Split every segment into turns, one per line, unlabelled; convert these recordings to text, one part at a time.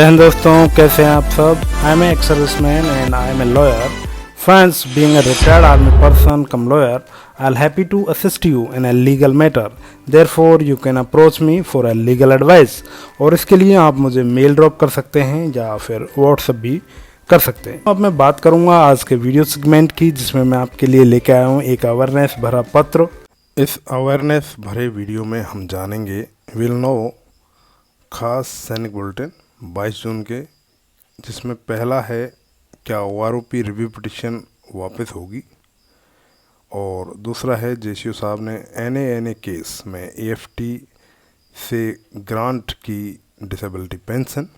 And दोस्तों कैसे हैं आप सब। I am ex serviceman and I am a lawyer. Friends, being a retired army person come lawyer, I'll happy to assist you in a legal matter. Therefore, you can approach me for a legal advice. और इसके लिए आप मुझे mail drop कर सकते हैं या फिर व्हाट्सएप भी कर सकते हैं. अब मैं बात करूंगा आज के वीडियो सेगमेंट की, जिसमें मैं आपके लिए लेके आया हूं एक अवेयरनेस भरा पत्र. इस अवेयरनेस भरे वीडियो में हम जानेंगे विल नो खास सैनिक बुलेटिन 22 जून के, जिसमें पहला है क्या OROP रिव्यू पिटिशन वापस होगी, और दूसरा है जेसीओ साहब ने NA केस में AFT से ग्रांट की डिसेबिलिटी पेंशन,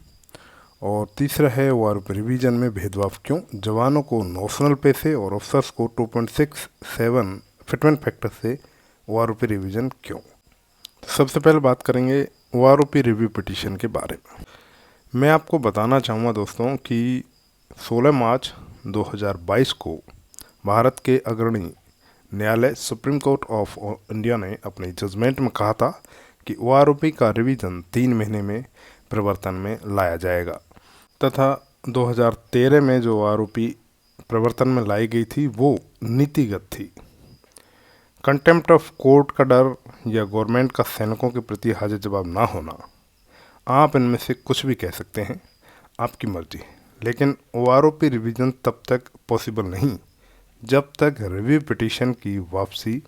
और तीसरा है OROP रिवीजन में भेदभाव क्यों, जवानों को नॉशनल पे से और ऑफिसर्स को 2.67 फिटमेंट फैक्टर से OROP रिवीजन क्यों. सबसे पहले बात करेंगे OROP रिव्यू पिटिशन के बारे में. मैं आपको बताना चाहूँगा दोस्तों कि 16 मार्च 2022 को भारत के अग्रणी न्यायालय सुप्रीम कोर्ट ऑफ इंडिया ने अपने जजमेंट में कहा था कि OROP का रिवीजन 3 महीने में प्रवर्तन में लाया जाएगा, तथा 2013 में जो OROP प्रवर्तन में लाई गई थी वो नीतिगत थी. कंटेम्प्ट ऑफ कोर्ट का डर या गवर्नमेंट का सैनिकों के प्रति हाजिर जवाब ना होना, आप इनमें से कुछ भी कह सकते हैं, आपकी मर्जी. लेकिन OROP रिवीजन तब तक पॉसिबल नहीं जब तक रिव्यू पिटीशन की वापसी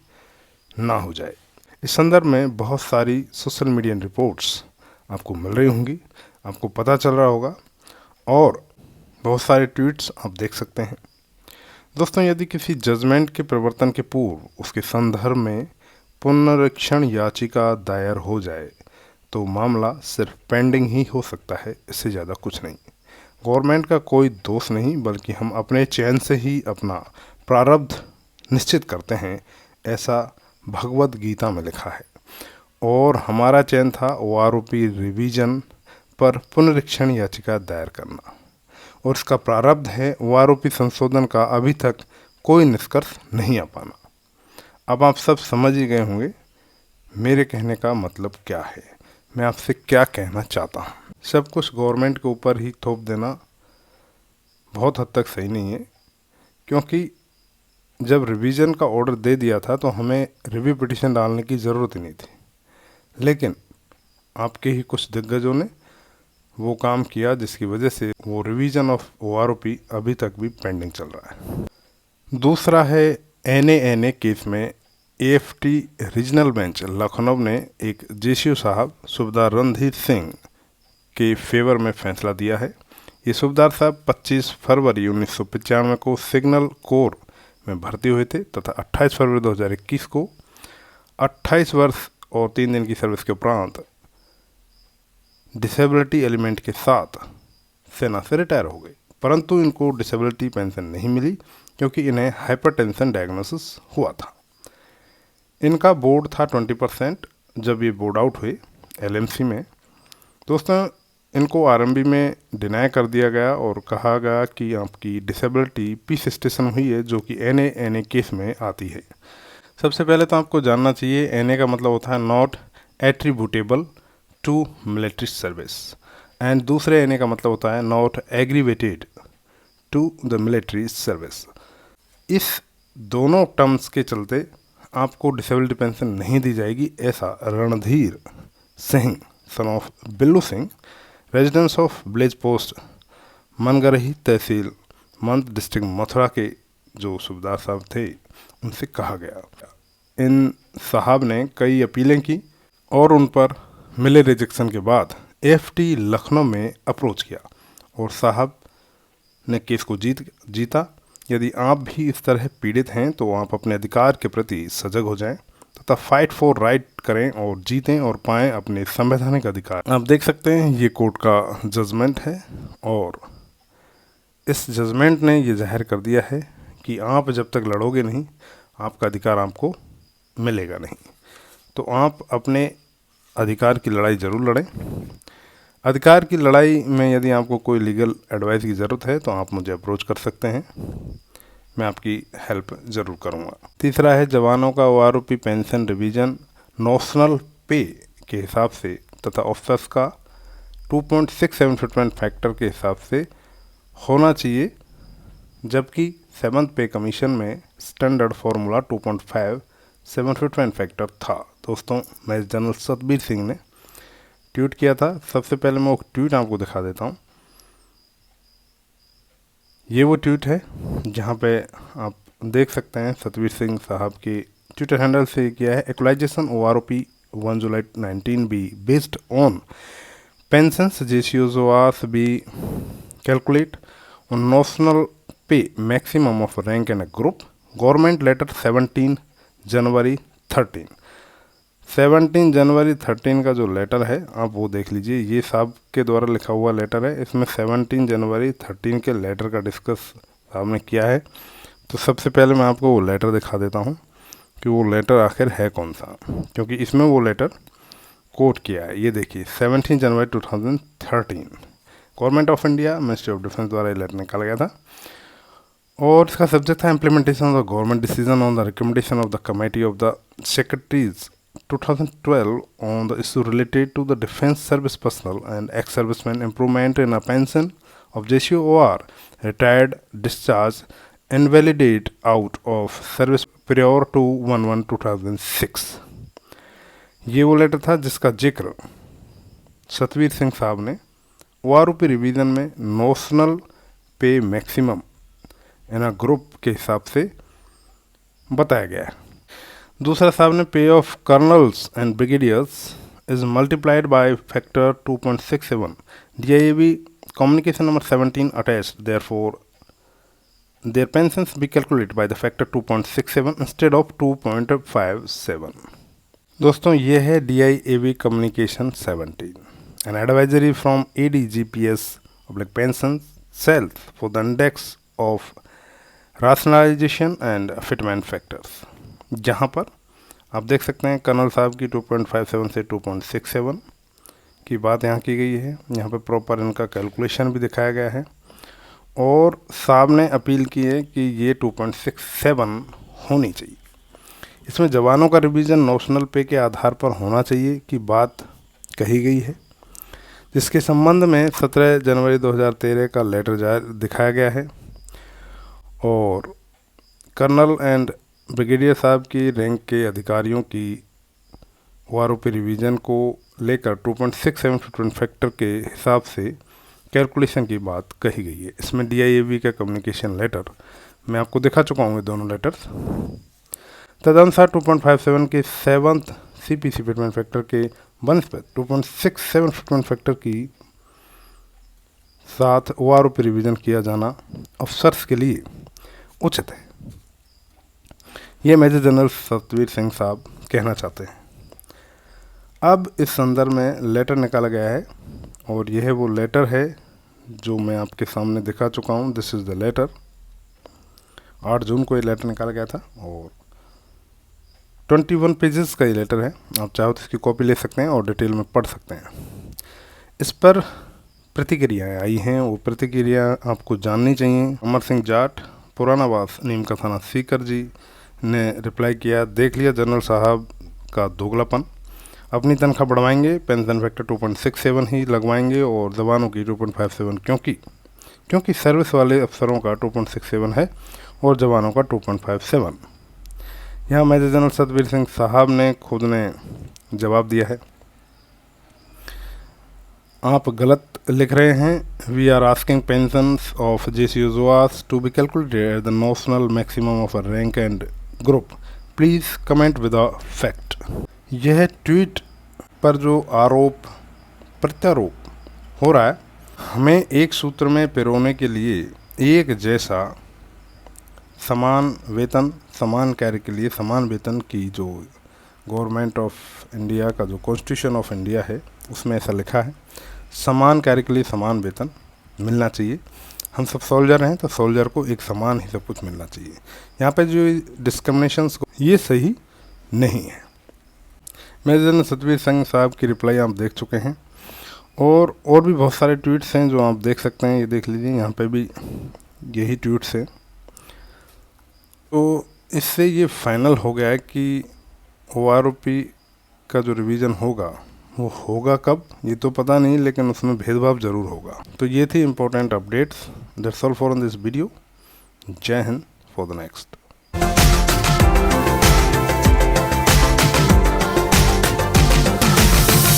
ना हो जाए. इस संदर्भ में बहुत सारी सोशल मीडिया रिपोर्ट्स आपको मिल रही होंगी, आपको पता चल रहा होगा, और बहुत सारे ट्वीट्स आप देख सकते हैं. दोस्तों, यदि किसी जजमेंट के प्रवर्तन के पूर्व उसके संदर्भ में पुनरीक्षण याचिका दायर हो जाए तो मामला सिर्फ पेंडिंग ही हो सकता है, इससे ज़्यादा कुछ नहीं. गवर्नमेंट का कोई दोष नहीं, बल्कि हम अपने चयन से ही अपना प्रारब्ध निश्चित करते हैं, ऐसा भगवद गीता में लिखा है. और हमारा चयन था OROP रिवीजन पर पुनरीक्षण याचिका दायर करना, और इसका प्रारब्ध है OROP संशोधन का अभी तक कोई निष्कर्ष नहीं आ पाना. अब आप सब समझ ही गए होंगे मेरे कहने का मतलब क्या है, मैं आपसे क्या कहना चाहता हूँ. सब कुछ गवर्नमेंट के ऊपर ही थोप देना बहुत हद तक सही नहीं है, क्योंकि जब रिवीजन का ऑर्डर दे दिया था तो हमें रिव्यू पिटीशन डालने की ज़रूरत ही नहीं थी. लेकिन आपके ही कुछ दिग्गजों ने वो काम किया, जिसकी वजह से वो रिवीजन ऑफ OROP अभी तक भी पेंडिंग चल रहा है. दूसरा है NA केस में AFT रीजनल बेंच लखनऊ ने एक जेसीओ साहब सूबेदार रणधीर सिंह के फेवर में फैसला दिया है. ये सूबेदार साहब 25 फरवरी 1995 को सिग्नल कोर में भर्ती हुए थे, तथा 28 फरवरी 2021 को 28 वर्ष और 3 दिन की सर्विस के उपरांत डिसेबिलिटी एलिमेंट के साथ सेना से रिटायर हो गए. परंतु इनको डिसेबिलिटी पेंशन नहीं मिली, क्योंकि इन्हें हाइपरटेंशन डायग्नोसिस हुआ था. इनका बोर्ड था 20% जब ये बोर्ड आउट हुए LMC में. दोस्तों, इनको RMB में डिनाई कर दिया गया और कहा गया कि आपकी डिसेबिलिटी पीस स्टेशन हुई है, जो कि NA केस में आती है. सबसे पहले तो आपको जानना चाहिए NA का मतलब होता है not attributable to military service, and दूसरे NA का मतलब होता है not aggravated to the military service. इस दोनों टर्म्स के चलते आपको डिसेबिलिटी पेंशन नहीं दी जाएगी, ऐसा Randhir Singh son of Billu Singh, residence of village post Mangarhi tehsil Mand district Mathura के जो सूबेदार साहब थे, उनसे कहा गया. इन साहब ने कई अपीलें की और उन पर मिले रिजेक्शन के बाद AFT लखनऊ में अप्रोच किया, और साहब ने केस को जीता. यदि आप भी इस तरह पीड़ित हैं तो आप अपने अधिकार के प्रति सजग हो जाएं, तथा फाइट फॉर राइट करें और जीतें और पाएं अपने संवैधानिक अधिकार. आप देख सकते हैं ये कोर्ट का जजमेंट है, और इस जजमेंट ने ये जाहिर कर दिया है कि आप जब तक लड़ोगे नहीं, आपका अधिकार आपको मिलेगा नहीं. तो आप अपने अधिकार की लड़ाई ज़रूर लड़ें. अधिकार की लड़ाई में यदि आपको कोई लीगल एडवाइस की ज़रूरत है तो आप मुझे अप्रोच कर सकते हैं, मैं आपकी हेल्प ज़रूर करूँगा. तीसरा है जवानों का OROP पेंशन रिवीजन नॉशनल पे के हिसाब से तथा ऑफिसर्स का
2.67 फिटमेंट फैक्टर के हिसाब से होना चाहिए, जबकि 7th पे कमीशन में स्टैंडर्ड फार्मूला 2.57 फिटमेंट फैक्टर था। दोस्तों, मेजर जनरल सतबीर सिंह ने ट्वीट किया था। सबसे पहले मैं वो ट्वीट आपको दिखा देता हूँ। ये वो ट्वीट है जहाँ पे आप देख सकते हैं सतबीर सिंह साहब के ट्विटर हैंडल से किया है। Equalisation OROP 1 July 19 be based on pensions ratios was be calculate on national pay maximum of rank and a group. Government letter 17 जनवरी 13 का जो लेटर है आप वो देख लीजिए। ये साहब के द्वारा लिखा हुआ लेटर है। इसमें 17 जनवरी 13 के लेटर का डिस्कस साहब ने किया है। तो सबसे पहले मैं आपको वो लेटर दिखा देता हूँ कि वो लेटर आखिर है कौन सा, क्योंकि इसमें वो लेटर कोट किया है। ये देखिए 17 जनवरी 2013 government of India ministry of defence द्वारा ये लेटर निकाला गया था और इसका सब्जेक्ट था implementation of the government decision on the recommendation of the committee of the secretaries 2012 on the issue related to the defence service personnel and ex servicemen improvement in a pension of JCOR retired discharge invalidated out of service prior to 1/1/2006। ये वो letter था जिसका जिक्र सतबीर सिंह साहब ने OROP revision में notional पे maximum in a group के हिसाब से बताया गया है। दूसरा साहब ने पे of colonel's and brigadiers is multiplied by factor 2.67 DIAB communication number 17 attached therefore their pensions be calculated by the factor 2.67 instead of 2.57। दोस्तों, ये है DIAB communication 17 an advisory from ADGPS pension cells for the index of rationalization and fitment factors, जहाँ पर आप देख सकते हैं colonel साहब की 2.57 से 2.67 की बात यहाँ की गई है। यहाँ पे प्रॉपर इनका कैलकुलेशन भी दिखाया गया है और साहब ने अपील की है कि ये 2.67 होनी चाहिए। इसमें जवानों का रिवीजन नोशनल पे के आधार पर होना चाहिए की बात कही गई है, जिसके संबंध में 17 जनवरी 2013 का लेटर जारी दिखाया गया है और कर्नल एंड ब्रिगेडियर साहब की रैंक के अधिकारियों की OROP रिवीजन को लेकर 2.67 फिटमेंट फैक्टर के हिसाब से कैलकुलेशन की बात कही गई है। इसमें DIAB का कम्युनिकेशन लेटर मैं आपको दिखा चुका हूँ, दोनों लेटर्स। तदनुसार 2.57 के 7th CPC फिटमेंट फैक्टर के बनस्पत 2.67 फिटमेंट फैक्टर की साथ OROP रिवीजन किया जाना अफसर्स के लिए उचित है। ये मेजर जनरल सतबीर सिंह साहब कहना चाहते हैं। अब इस संदर्भ में लेटर निकाला गया है और यह वो लेटर है जो मैं आपके सामने दिखा चुका हूँ। This is the letter. 8 जून को ये लेटर निकाला गया था और 21 पेजेस का ये लेटर है। आप चाहो तो इसकी कॉपी ले सकते हैं और डिटेल में पढ़ सकते हैं। इस पर प्रतिक्रियाएँ आई हैं, वो प्रतिक्रिया आपको जाननी चाहिए। अमर सिंह जाट, पुरानावास, नीमका थाना, सीकर जी ने रिप्लाई किया, देख लिया जनरल साहब का दोगलापन, अपनी तनख्वाह बढ़वाएंगे, पेंशन फैक्टर 2.67 ही लगवाएंगे और जवानों की 2.57, क्योंकि सर्विस वाले अफसरों का 2.67 है और जवानों का 2.57। यहाँ मेजर जनरल सतबीर सिंह साहब ने खुद ने जवाब दिया है, आप गलत लिख रहे हैं। We are asking pensions of JCOs to be calculated at the notional maximum of a rank and group, please comment with a fact. यह ट्वीट पर जो आरोप प्रत्यारोप हो रहा है, हमें एक सूत्र में पिरोने के लिए एक जैसा समान वेतन, समान कार्य के लिए समान वेतन की जो गवर्नमेंट ऑफ इंडिया का जो कॉन्स्टिट्यूशन ऑफ इंडिया है उसमें ऐसा लिखा है, समान कार्य के लिए समान वेतन मिलना चाहिए। हम सब सोल्जर हैं तो सोल्जर को एक समान ही सब कुछ मिलना चाहिए। यहाँ पे जो डिस्क्रिमिनेशंस ये सही नहीं है। मेजर जनरल सतबीर सिंह साहब की रिप्लाई आप देख चुके हैं और भी बहुत सारे ट्वीट्स हैं जो आप देख सकते हैं। ये देख लीजिए, यहाँ पे भी यही ट्वीट्स हैं। तो इससे ये फाइनल हो गया है कि OROP का जो रिवीजन होगा वो होगा कब ये तो पता नहीं, लेकिन उसमें भेदभाव ज़रूर होगा। तो ये थी important updates. That's all for this video. जय हिंद फॉर द नेक्स्ट।